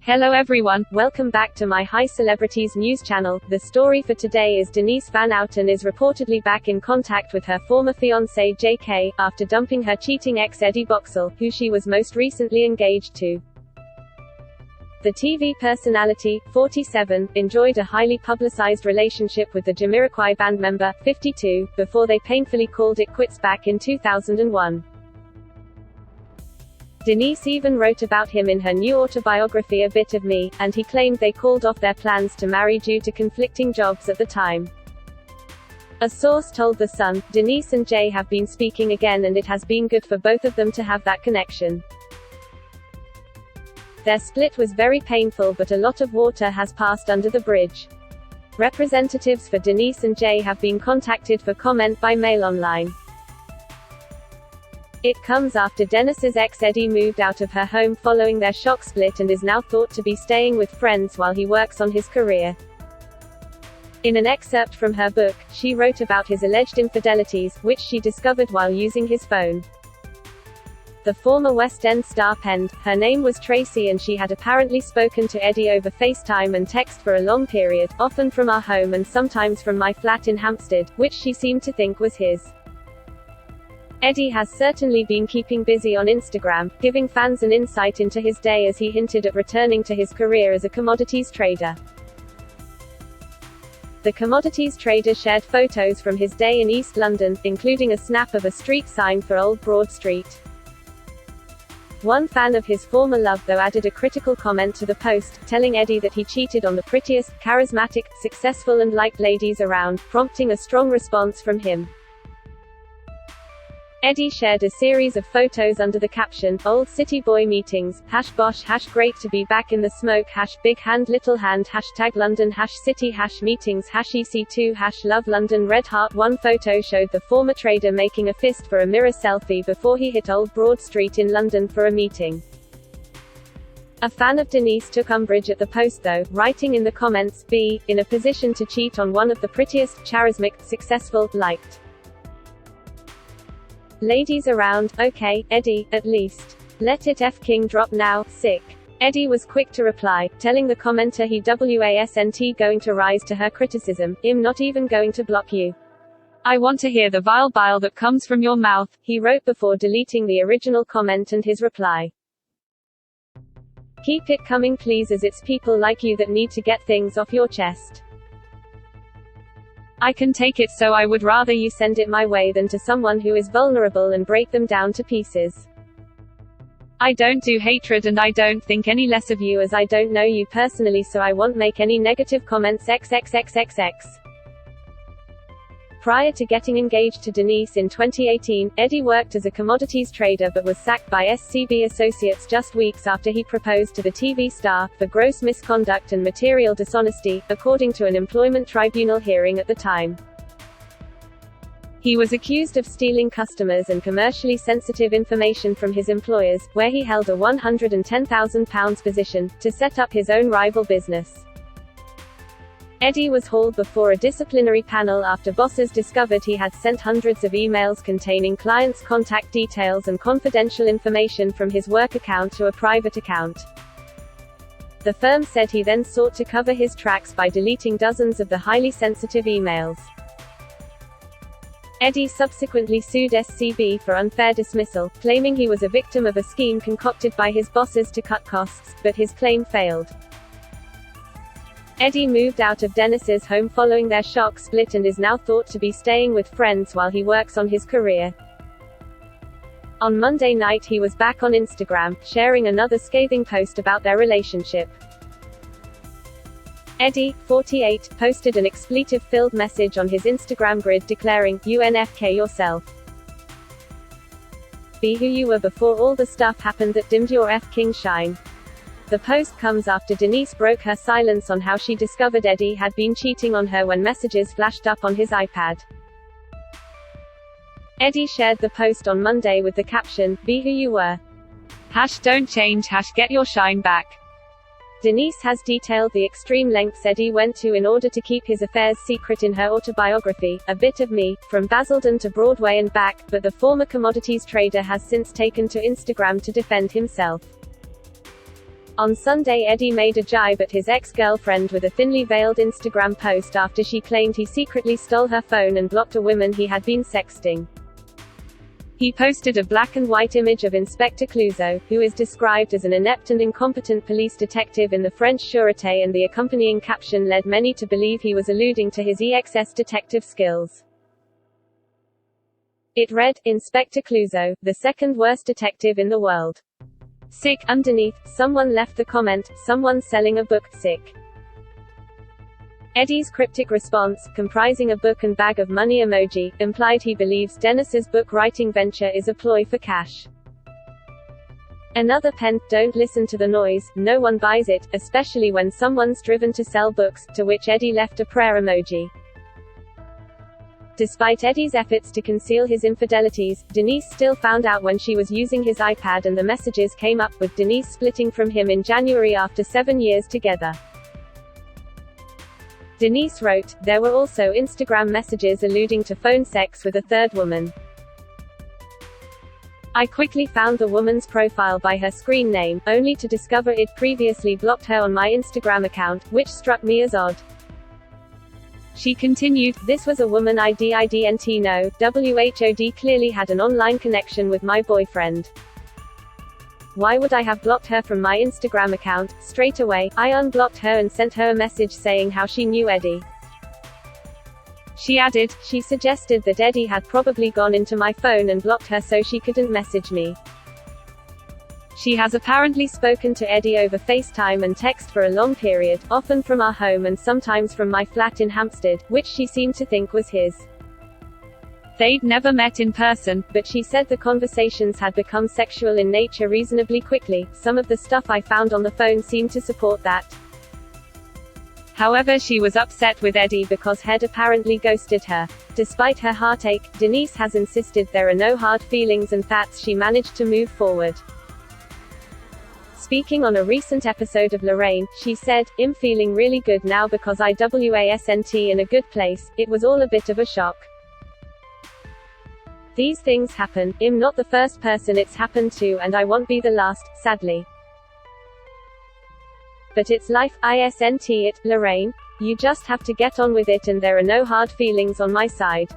Hello everyone, welcome back to my High Celebrities news channel. The story for today is Denise Van Outen is reportedly back in contact with her former fiancé JK, after dumping her cheating ex Eddie Boxshall, who she was most recently engaged to. The TV personality, 47, enjoyed a highly publicized relationship with the Jamiroquai band member, 52, before they painfully called it quits back in 2001. Denise even wrote about him in her new autobiography A Bit of Me, and he claimed they called off their plans to marry due to conflicting jobs at the time. A source told The Sun, Denise and Jay have been speaking again and it has been good for both of them to have that connection. Their split was very painful, but a lot of water has passed under the bridge. Representatives for Denise and Jay have been contacted for comment by Mail Online. It comes after Denise's ex Eddie moved out of her home following their shock split and is now thought to be staying with friends while he works on his career. In an excerpt from her book, she wrote about his alleged infidelities, which she discovered while using his phone. The former West End star penned, her name was Tracy and she had apparently spoken to Eddie over FaceTime and text for a long period, often from our home and sometimes from my flat in Hampstead, which she seemed to think was his. Eddie has certainly been keeping busy on Instagram, giving fans an insight into his day as he hinted at returning to his career as a commodities trader. The commodities trader shared photos from his day in East London, including a snap of a street sign for Old Broad Street. One fan of his former love though added a critical comment to the post, telling Eddie that he cheated on the prettiest, charismatic, successful and liked ladies around, prompting a strong response from him. Eddie shared a series of photos under the caption, Old City Boy Meetings, #bosh, #great to be back in the smoke, #big hand little hand, #London, #city, #meetings, #EC2, #love London red heart. One photo showed the former trader making a fist for a mirror selfie before he hit Old Broad Street in London for a meeting. A fan of Denise took umbrage at the post though, writing in the comments, "Be in a position to cheat on one of the prettiest, charismatic, successful, liked ladies around. Okay, Eddie, at least let it King drop now, sick." Eddie was quick to reply, telling the commenter he wasn't going to rise to her criticism, "I'm not even going to block you. I want to hear the vile bile that comes from your mouth," he wrote before deleting the original comment and his reply. "Keep it coming please, as it's people like you that need to get things off your chest. I can take it, so I would rather you send it my way than to someone who is vulnerable and break them down to pieces. I don't do hatred and I don't think any less of you as I don't know you personally, so I won't make any negative comments xxxxx." Prior to getting engaged to Denise in 2018, Eddie worked as a commodities trader but was sacked by SCB Associates just weeks after he proposed to the TV star, for gross misconduct and material dishonesty, according to an employment tribunal hearing at the time. He was accused of stealing customers and commercially sensitive information from his employers, where he held a £110,000 position, to set up his own rival business. Eddie was hauled before a disciplinary panel after bosses discovered he had sent hundreds of emails containing clients' contact details and confidential information from his work account to a private account. The firm said he then sought to cover his tracks by deleting dozens of the highly sensitive emails. Eddie subsequently sued SCB for unfair dismissal, claiming he was a victim of a scheme concocted by his bosses to cut costs, but his claim failed. Eddie moved out of Denise's home following their shock split and is now thought to be staying with friends while he works on his career. On Monday night he was back on Instagram, sharing another scathing post about their relationship. Eddie, 48, posted an expletive-filled message on his Instagram grid declaring, "UNFK yourself. Be who you were before all the stuff happened that dimmed your King shine." The post comes after Denise broke her silence on how she discovered Eddie had been cheating on her when messages flashed up on his iPad. Eddie shared the post on Monday with the caption, "Be who you were. Don't change, get your shine back." Denise has detailed the extreme lengths Eddie went to in order to keep his affairs secret in her autobiography, A Bit of Me, from Basildon to Broadway and back, but the former commodities trader has since taken to Instagram to defend himself. On Sunday, Eddie made a jibe at his ex-girlfriend with a thinly veiled Instagram post after she claimed he secretly stole her phone and blocked a woman he had been sexting. He posted a black and white image of Inspector Clouseau, who is described as an inept and incompetent police detective in the French Sûreté, and the accompanying caption led many to believe he was alluding to his EXS detective skills. It read, "Inspector Clouseau, the second worst detective in the world." Sick. Underneath, someone left the comment, "Someone's selling a book, sick." Eddie's cryptic response, comprising a book and bag of money emoji, implied he believes Denise's book-writing venture is a ploy for cash. Another penned, "Don't listen to the noise, no one buys it, especially when someone's driven to sell books," to which Eddie left a prayer emoji. Despite Eddie's efforts to conceal his infidelities, Denise still found out when she was using his iPad, and the messages came up, with Denise splitting from him in January after 7 years together. Denise wrote, "There were also Instagram messages alluding to phone sex with a third woman. I quickly found the woman's profile by her screen name, only to discover it previously blocked her on my Instagram account, which struck me as odd." She continued, "This was a woman I didn't know. WHOD clearly had an online connection with my boyfriend. Why would I have blocked her from my Instagram account? Straight away, I unblocked her and sent her a message saying how she knew Eddie." She added, "She suggested that Eddie had probably gone into my phone and blocked her so she couldn't message me." She has apparently spoken to Eddie over FaceTime and text for a long period, often from our home and sometimes from my flat in Hampstead, which she seemed to think was his. They'd never met in person, but she said the conversations had become sexual in nature reasonably quickly. Some of the stuff I found on the phone seemed to support that. However, she was upset with Eddie because he'd apparently ghosted her. Despite her heartache, Denise has insisted there are no hard feelings and that she managed to move forward. Speaking on a recent episode of Lorraine, she said, "I'm feeling really good now because I wasn't in a good place. It was all a bit of a shock. These things happen. I'm not the first person it's happened to, and I won't be the last, sadly. But it's life, isn't it, Lorraine? You just have to get on with it, and there are no hard feelings on my side.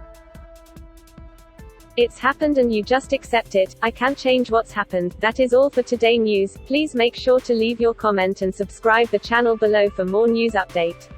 It's happened and you just accept it. I can't change what's happened." That is all for today news. Please make sure to leave your comment and subscribe the channel below for more news update.